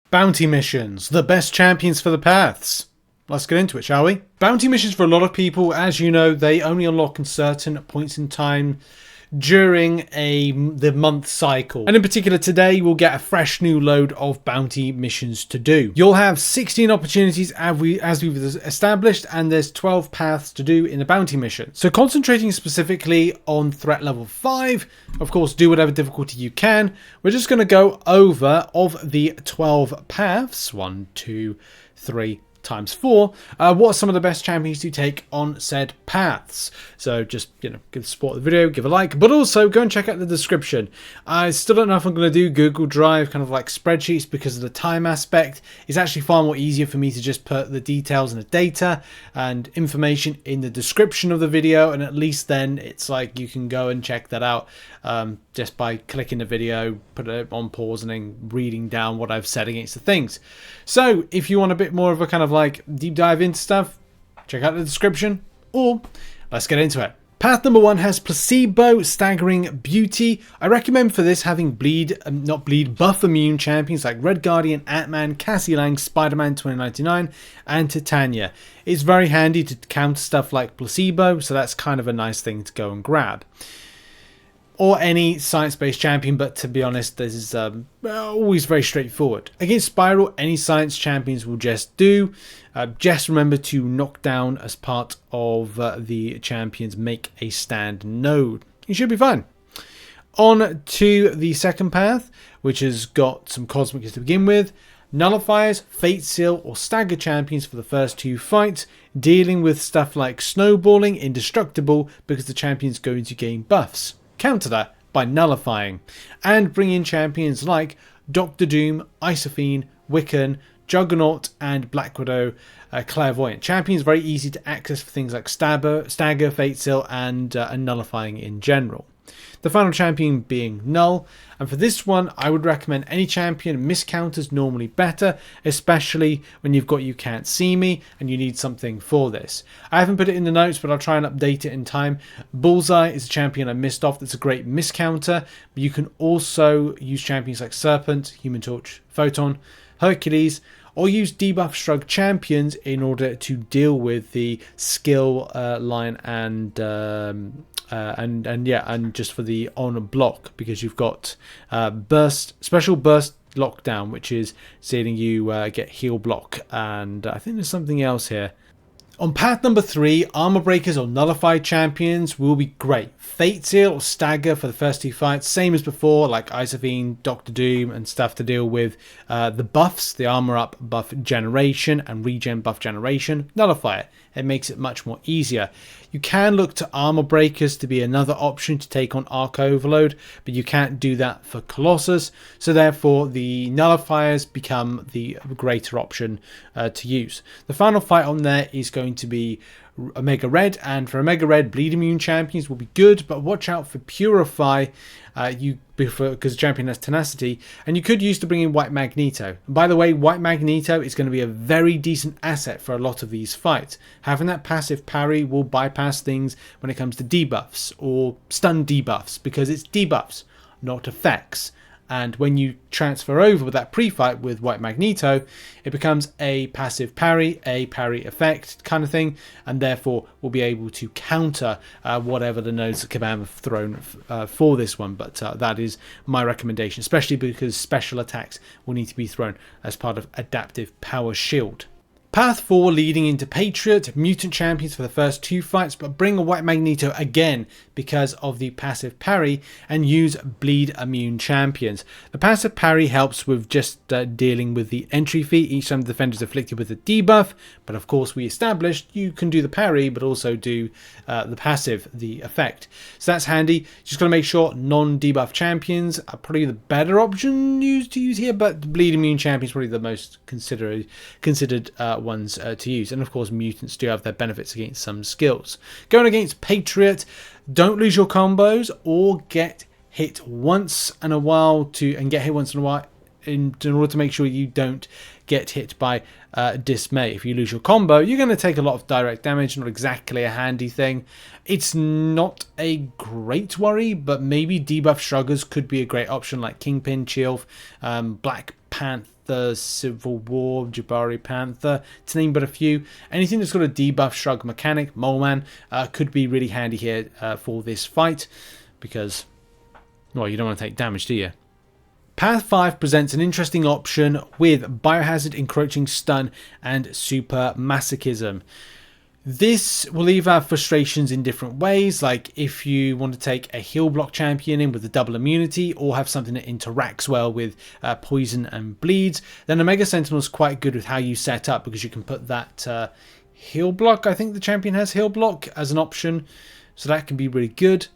Bounty missions, the best champions for the paths. Let's get into it, shall we? Bounty missions for a lot of people, as you know, they only unlock in certain points in time during the month cycle. And in particular today, we'll get a fresh new load of bounty missions to do. You'll have 16 opportunities as we've established, and there's 12 paths to do in the bounty mission. So concentrating specifically on threat level 5, of course, do whatever difficulty you can. We're just going to go over of the 12 paths, 1, 2, 3, times 4, what are some of the best champions to take on said paths. So just, give support the video, give a like, but also go and check out the description. I still don't know if I'm going to do Google Drive kind of like spreadsheets because of the time aspect. It's actually far more easier for me to just put the details and the data and information in the description of the video, and at least then it's like you can go and check that out just by clicking the video, put it on pause, and then reading down what I've said against the things. So if you want a bit more of a kind of like deep dive into stuff, check out the description, or let's get into it. Path number 1 has Placebo, Staggering, Beauty. I recommend for this having buff immune champions like Red Guardian, Ant-Man, Cassie, Spider-Man 2099, and Titania. It's very handy to counter stuff like Placebo, so that's kind of a nice thing to go and grab. Or any science-based champion, but to be honest, this is always very straightforward. Against Spiral, any science champions will just do. Just remember to knock down as part of the champions make a stand node. You should be fine. On to the second path, which has got some cosmics to begin with. Nullifiers, Fate Seal, or Stagger champions for the first 2 fights, dealing with stuff like snowballing, indestructible, because the champion's going to gain buffs. Counter that by nullifying, and bring in champions like Doctor Doom, Isophyne, Wiccan, Juggernaut, and Black Widow, Clairvoyant. Champions very easy to access for things like Stagger, Fate Seal, and nullifying in general. The final champion being Knull, and for this one I would recommend any champion. Miscounters normally better, especially when you've got You Can't See Me and you need something for this. I haven't put it in the notes, but I'll try and update it in time. Bullseye is a champion I missed off that's a great miscounter, but you can also use champions like Serpent, Human Torch, Photon, Hercules, or use debuff shrug champions in order to deal with the skill line and just for the on block, because you've got special burst lockdown, which is seeing you get heal block, and I think there's something else here. On path number 3, Armor Breakers or Nullified champions will be great. Fate Seal or Stagger for the first 2 fights, same as before, like Isophyne, Doctor Doom, and stuff to deal with the buffs, the armor up buff generation and regen buff generation. Nullifier, it makes it much more easier. You can look to Armor Breakers to be another option to take on Arc Overload, but you can't do that for Colossus, so therefore the Nullifiers become the greater option to use. The final fight on there is going to be Omega Red, and for Omega Red, bleed immune champions will be good, but watch out for Purify because the champion has tenacity, and you could use to bring in White Magneto. And by the way, White Magneto is going to be a very decent asset for a lot of these fights. Having that passive parry will bypass things when it comes to debuffs or stun debuffs, because it's debuffs, not effects. And when you transfer over with that pre-fight with White Magneto, it becomes a passive parry, a parry effect kind of thing, and therefore will be able to counter whatever the nodes that Kabam have thrown for this one. But that is my recommendation, especially because special attacks will need to be thrown as part of adaptive power shield. Path 4 leading into Patriot, mutant champions for the first 2 fights, but bring a White Magneto again because of the passive parry, and use bleed immune champions. The passive parry helps with just dealing with the entry fee each time the defender is afflicted with a debuff, but of course we established you can do the parry but also do the passive, the effect. So that's handy. Just got to make sure non-debuff champions are probably the better option to use here, but bleed immune champions probably the most considered ones to use, and of course mutants do have their benefits against some skills. Going against Patriot, don't lose your combos or get hit once in a while in order to make sure you don't get hit by dismay. If you lose your combo, you're going to take a lot of direct damage, not exactly a handy thing. It's not a great worry, but maybe debuff shruggers could be a great option, like Kingpin, Chilf, Black Panther, the Civil War, Jabari Panther, to name but a few. Anything that's got a debuff shrug mechanic, Moleman, could be really handy here for this fight, because, well, you don't want to take damage, do you? Path 5 presents an interesting option with Biohazard, Encroaching Stun, and Super Masochism. This will either have frustrations in different ways, like if you want to take a heal block champion in with a double immunity, or have something that interacts well with poison and bleeds, then Omega Sentinel is quite good with how you set up, because you can put that heal block, I think the champion has heal block as an option, so that can be really good.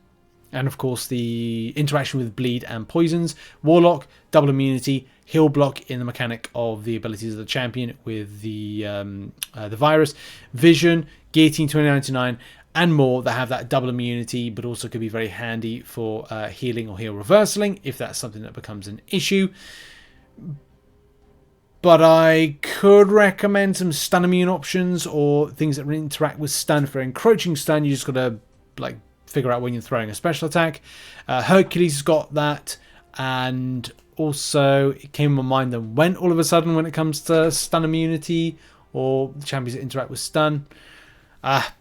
And of course the interaction with bleed and poisons. Warlock, double immunity, heal block in the mechanic of the abilities of the champion with the virus. Vision, Guillotine 2099 and more that have that double immunity, but also could be very handy for healing or heal reversaling if that's something that becomes an issue. But I could recommend some stun immune options or things that interact with stun. For encroaching stun, you just got to like figure out when you're throwing a special attack. Hercules has got that, and also it came to my mind that went all of a sudden when it comes to stun immunity or the champions that interact with stun.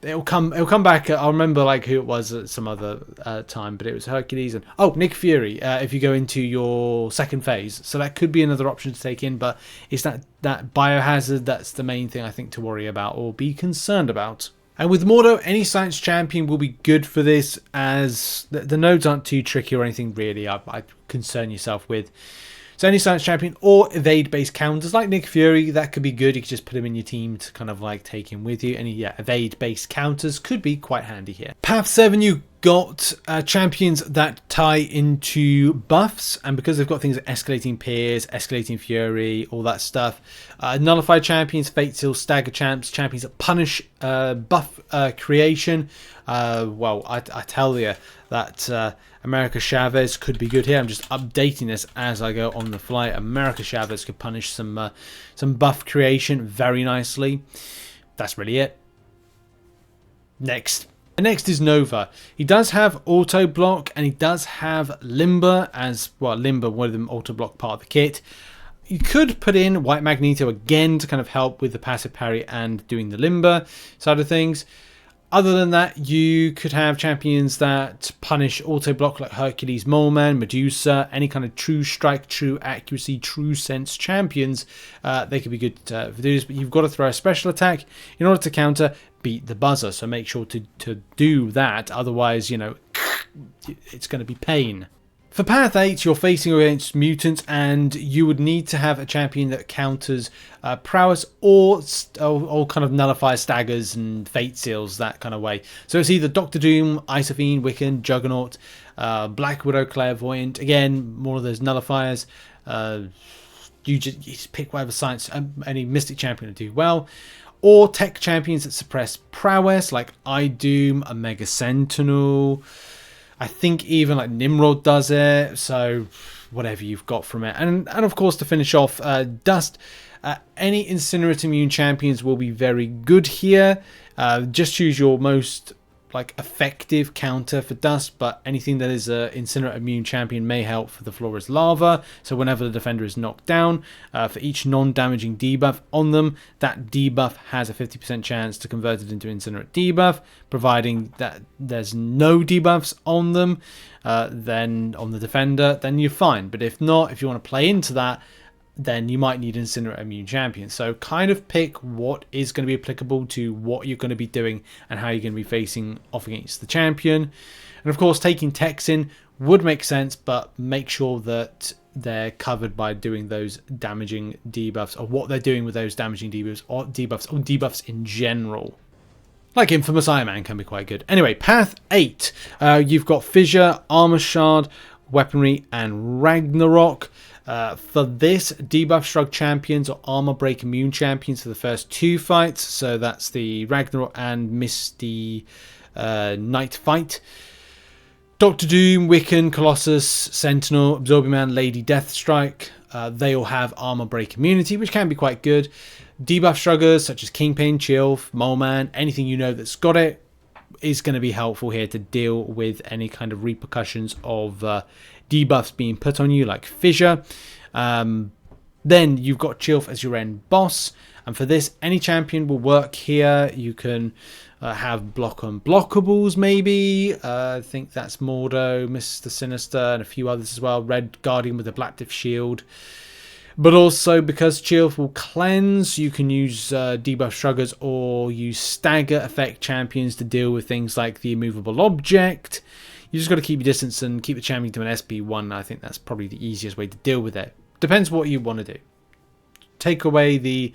It'll come back. I'll remember like who it was at some other time, but it was Hercules and Nick Fury. If you go into your second phase, so that could be another option to take in. But it's that biohazard that's the main thing I think to worry about or be concerned about. And with Mordo, any science champion will be good for this, as the nodes aren't too tricky or anything really I'd concern yourself with. So any science champion or evade-based counters like Nick Fury, that could be good. You could just put him in your team to kind of like take him with you. Any evade-based counters could be quite handy here. Path 7, you got champions that tie into buffs, and because they've got things like escalating Pierce, escalating Fury, all that stuff. Nullified champions, Fate Seal, Stagger champs, champions that punish buff creation. Well, I tell you that America Chavez could be good here. I'm just updating this as I go on the fly. America Chavez could punish some buff creation very nicely. That's really it. Next is Nova. He does have auto block and he does have Limber as well. Limber, one of them auto block part of the kit. You could put in White Magneto again to kind of help with the passive parry and doing the Limber side of things. Other than that, you could have champions that punish auto block like Hercules, Moleman, Medusa, any kind of true strike, true accuracy, true sense champions. They could be good for this, but you've got to throw a special attack in order to counter beat the buzzer. So make sure to do that. Otherwise, you know, it's going to be pain. For Path 8, you're facing against mutants, and you would need to have a champion that counters prowess or kind of nullifies staggers and fate seals, that kind of way. So it's either Doctor Doom, Isophyne, Wiccan, Juggernaut, Black Widow, Clairvoyant. Again, more of those nullifiers. You just pick whatever science, any mystic champion to do well. Or tech champions that suppress prowess, like Doom, Omega Sentinel. I think even like Nimrod does it, so whatever you've got from it. And of course, to finish off, Dust. Any Incinerate immune champions will be very good here. Just choose your most like effective counter for Dust, but anything that is a Incinerate immune champion may help for the floor is lava. So whenever the defender is knocked down, for each non-damaging debuff on them, that debuff has a 50% chance to convert it into Incinerate debuff, providing that there's no debuffs on them, then on the defender, then you're fine. But if not, if you want to play into that, then you might need Incinerate immune champion. So kind of pick what is going to be applicable to what you're going to be doing and how you're going to be facing off against the champion. And of course, taking techs in would make sense, but make sure that they're covered by doing those damaging debuffs, or what they're doing with those damaging debuffs or debuffs in general. Like Infamous Iron Man can be quite good. Anyway, Path 8. You've got Fissure, Armor Shard, Weaponry, and Ragnarok. For this, debuff shrug champions or armor break immune champions for the first 2 fights. So that's the Ragnarok and Misty Night fight. Doctor Doom, Wiccan, Colossus, Sentinel, Absorbing Man, Lady Deathstrike. They all have armor break immunity, which can be quite good. Debuff shruggers such as Kingpin, Chilf, Moleman, anything you know that's got it is going to be helpful here to deal with any kind of repercussions of debuffs being put on you, like Fissure. Then you've got Chilf as your end boss, and for this, any champion will work here. You can have block unblockables, maybe. I think that's Mordo, Mr. Sinister, and a few others as well. Red Guardian with a Black Diff Shield. But also, because Chilf will cleanse, you can use Debuff Shruggers or use Stagger effect champions to deal with things like the immovable object. You just got to keep your distance and keep the champion to an SP1. I think that's probably the easiest way to deal with it. Depends what you want to do. Take away the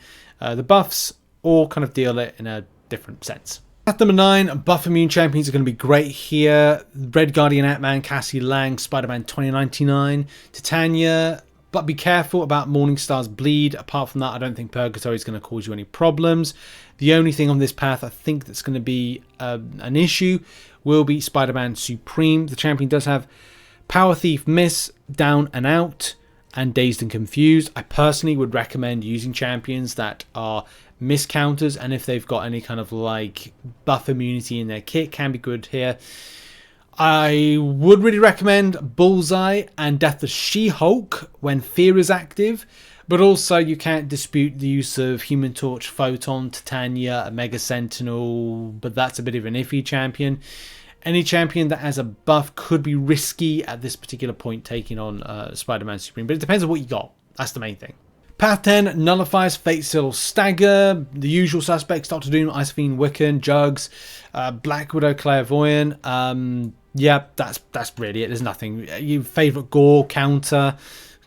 buffs or kind of deal it in a different sense. At number 9, buff immune champions are going to be great here. Red Guardian, Ant-Man, Cassie, Lang, Spider-Man 2099, Titania. But be careful about Morningstar's Bleed. Apart from that, I don't think Purgatory is going to cause you any problems. The only thing on this path I think that's going to be an issue will be Spider-Man Supreme. The champion does have Power Thief, Miss, Down and Out, and Dazed and Confused. I personally would recommend using champions that are miss counters, and if they've got any kind of like buff immunity in their kit, can be good here. I would really recommend Bullseye and Death of She-Hulk when Fear is active, but also you can't dispute the use of Human Torch, Photon, Titania, Mega Sentinel, but that's a bit of an iffy champion. Any champion that has a buff could be risky at this particular point taking on Spider-Man Supreme, but it depends on what you got. That's the main thing. Path 10, Nullifiers, Fate Seal, Stagger, the usual suspects, Dr. Doom, Isophyne, Wiccan, Juggs, Black Widow, Clairvoyant. Yeah, that's really it. There's nothing. Your favourite gore counter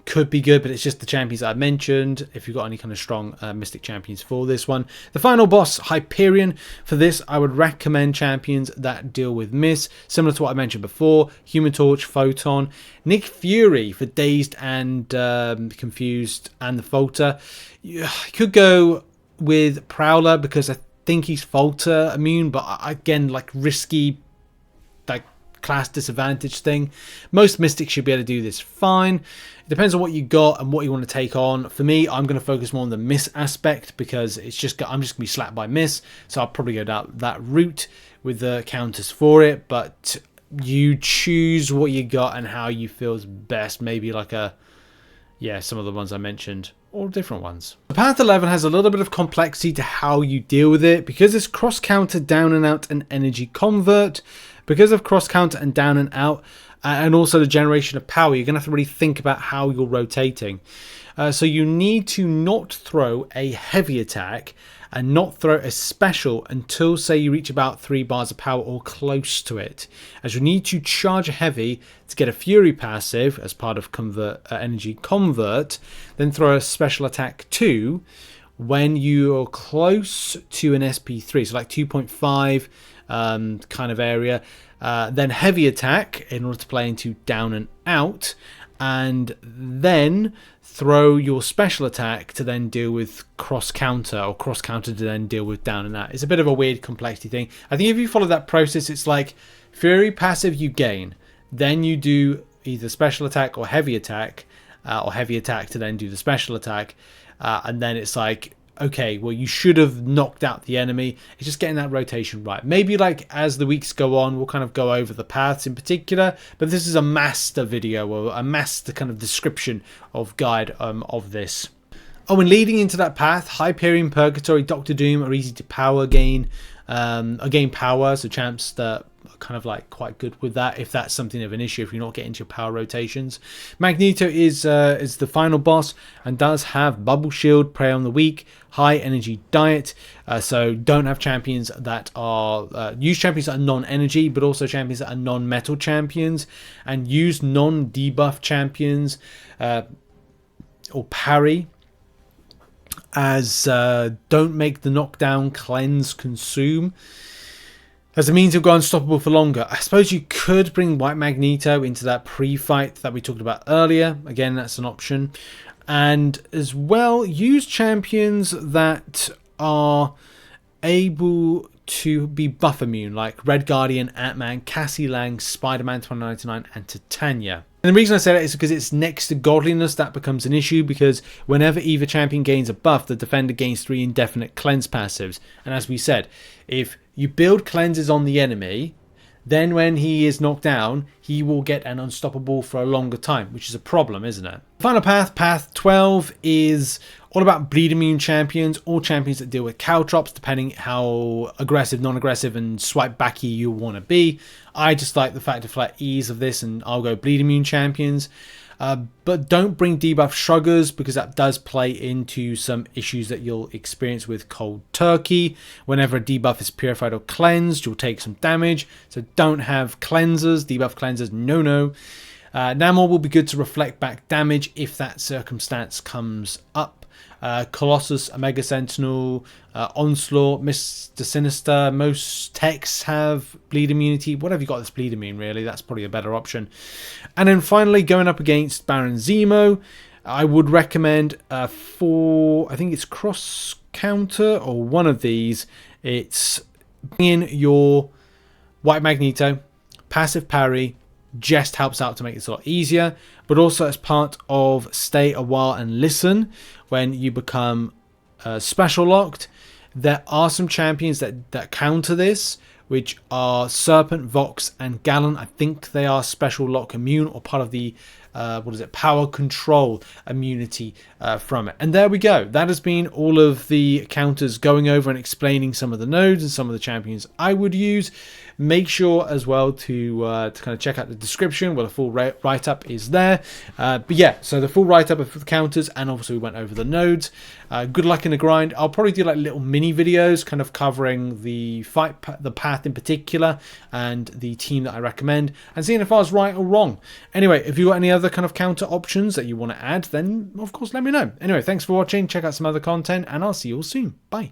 could be good, but it's just the champions that I've mentioned. If you've got any kind of strong Mystic champions for this one. The final boss, Hyperion. For this, I would recommend champions that deal with Miss, similar to what I mentioned before. Human Torch, Photon. Nick Fury for Dazed and Confused and the Falter. You could go with Prowler because I think he's Falter immune, but again, like risky, like class disadvantage thing. Most Mystics should be able to do this fine. It depends on what you got and what you want to take on. For me, I'm going to focus more on the miss aspect because I'm just going to be slapped by miss, so I'll probably go down that route with the counters for it. But you choose what you got and how you feel is best. Maybe like some of the ones I mentioned, or different ones. The Path 11 has a little bit of complexity to how you deal with it because it's cross counter, down and out, and energy convert. Because of cross counter and down and out, and also the generation of power, you're going to have to really think about how you're rotating. So you need to not throw a heavy attack and not throw a special until, say, you reach about 3 bars of power or close to it. As you need to charge a heavy to get a Fury passive as part of energy convert, then throw a special attack 2 when you're close to an SP3, so like 2.5 kind of area. Then heavy attack in order to play into down and out, and then throw your special attack to then deal with cross counter, or cross counter to then deal with down and out. It's a bit of a weird complexity thing. I think if you follow that process, it's like Fury passive you gain, then you do either special attack or heavy attack to then do the special attack, and then it's like, okay, well, you should have knocked out the enemy. It's just getting that rotation right. Maybe like as the weeks go on, we'll kind of go over the paths in particular, but this is a master video, or a master kind of description of guide of this. Oh, and leading into that path, Hyperion, Purgatory, Dr. Doom are easy to power gain. Gain power, so champs that are kind of like quite good with that, if that's something of an issue, if you're not getting to your power rotations. Magneto is the final boss and does have Bubble Shield, Prey on the Weak, High Energy Diet, so don't have champions that are use champions that are non-energy, but also champions that are non-metal champions, and use non-debuff champions or parry, as don't make the knockdown, cleanse, consume, as a means of go unstoppable for longer. I suppose you could bring White Magneto into that pre-fight that we talked about earlier. Again, that's an option. And as well, use champions that are able to be buff immune, like Red Guardian, Ant-Man, Cassie, Lang, Spider-Man 2099, and Titania. And the reason I say that is because it's next to godliness that becomes an issue, because whenever either champion gains a buff, the defender gains 3 indefinite cleanse passives. And as we said, if you build cleanses on the enemy, then when he is knocked down, he will get an unstoppable for a longer time, which is a problem, isn't it? Final path, path 12, is all about bleed immune champions, or champions that deal with caltrops, depending how aggressive, non-aggressive, and swipe backy you want to be. I just like the fact of like ease of this, and I'll go bleed immune champions. But don't bring debuff shruggers, because that does play into some issues that you'll experience with cold turkey. Whenever a debuff is purified or cleansed, you'll take some damage. So don't have cleansers, debuff cleansers, no. Namor will be good to reflect back damage if that circumstance comes up. Colossus, Omega Sentinel, Onslaught, Mr. Sinister. Most techs have bleed immunity. What have you got that's bleed immune, really? That's probably a better option. And then finally, going up against Baron Zemo, I would recommend for, I think it's cross counter or one of these. It's bring in your White Magneto, passive parry, just helps out to make this a lot easier, but also as part of stay a while and listen. When you become special locked, there are some champions that counter this, which are Serpent, Vox, and Gallon. I think they are special lock immune, or part of the power control immunity from it. And there we go. That has been all of the counters, going over and explaining some of the nodes and some of the champions I would use. Make sure as well to kind of check out the description where the full write-up is there. But yeah, so the full write-up of the counters, and obviously we went over the nodes. Good luck in the grind. I'll probably do like little mini videos kind of covering the the path in particular, and the team that I recommend, and seeing if I was right or wrong. Anyway, if you've got any other kind of counter options that you want to add, then of course let me know. Anyway, thanks for watching. Check out some other content, and I'll see you all soon. Bye.